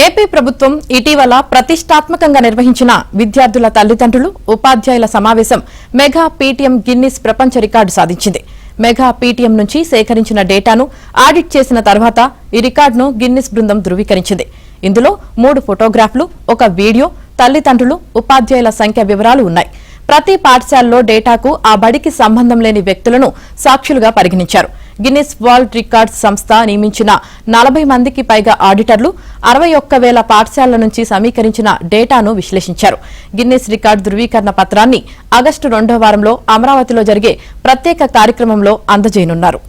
AP ప్రభుత్వం ఇటీవల ప్రతిష్టాత్మకంగా నిర్వహించిన విద్యార్థుల తల్లిదండ్రులు ఉపాధ్యాయుల సమావేశం మెగా పీటీఎం గిన్నిస్ ప్రపంచ రికార్డు సాధించింది. మెగా పీటీఎం నుంచి సేకరించిన డేటాను ఆడిట్ చేసిన తర్వాత ఈ రికార్డును గిన్నిస్ బృందం ధృవీకరించింది. ఇందులో 3 ఫోటోగ్రాఫ్లు, ఒక వీడియో, తల్లిదండ్రులు, ఉపాధ్యాయుల సంఖ్య వివరాలు ఉన్నాయి. ప్రతి పాఠశాలలో డేటాకు ఆ బడికి సంబంధం లేని వ్యక్తులను సాక్షులుగా పరిగణించారు. గిన్నిస్ వరల్డ్ రికార్డ్స్ సంస్థ నియమించిన 40 మందికి పైగా ఆడిటర్లు 61,000 పాఠశాలల నుంచి సమీకరించిన డేటాను విశ్లేషించారు. గిన్నిస్ రికార్డు ధృవీకరణ పత్రాన్ని ఆగస్టు 2వ వారంలో అమరావతిలో జరిగే ప్రత్యేక కార్యక్రమంలో అందజేయనున్నారు.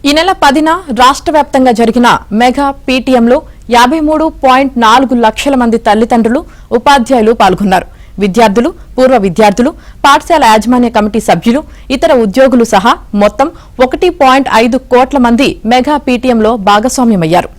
ఈ నెల 10న రాష్ట్ర వ్యాప్తంగా జరిగిన మెగా పీటీఎంలో 53.4 లక్షల మంది తల్లిదండ్రులు, ఉపాధ్యాయులు పాల్గొన్నారు. విద్యార్థులు, పూర్వ విద్యార్థులు, పాఠశాల యాజమాన్య కమిటీ సభ్యులు, ఇతర ఉద్యోగులు సహా మొత్తం 1.5 కోట్ల మంది మెగా పీటీఎంలో భాగస్వామ్యమయ్యారు.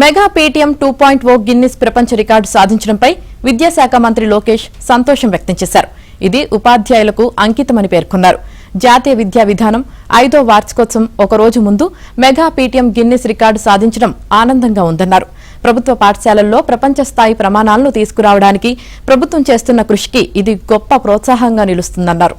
మెగా పీటీఎం 2.0 గిన్నిస్ ప్రపంచ రికార్డు సాధించడంపై విద్యాశాఖ మంత్రి లోకేష్ సంతోషం వ్యక్తం చేశారు. ఇది ఉపాధ్యాయులకు అంకితమని పేర్కొన్నారు. జాతీయ విద్యా విధానం 5వ వార్షికోత్సవం ఒక రోజు ముందు మెగా పీటీఎం గిన్నిస్ రికార్డు సాధించడం ఆనందంగా ఉందన్నారు. ప్రభుత్వ పాఠశాలల్లో ప్రపంచ స్థాయి ప్రమాణాలను తీసుకురావడానికి ప్రభుత్వం చేస్తున్న కృషికి ఇది గొప్ప ప్రోత్సాహంగా నిలుస్తుందన్నారు.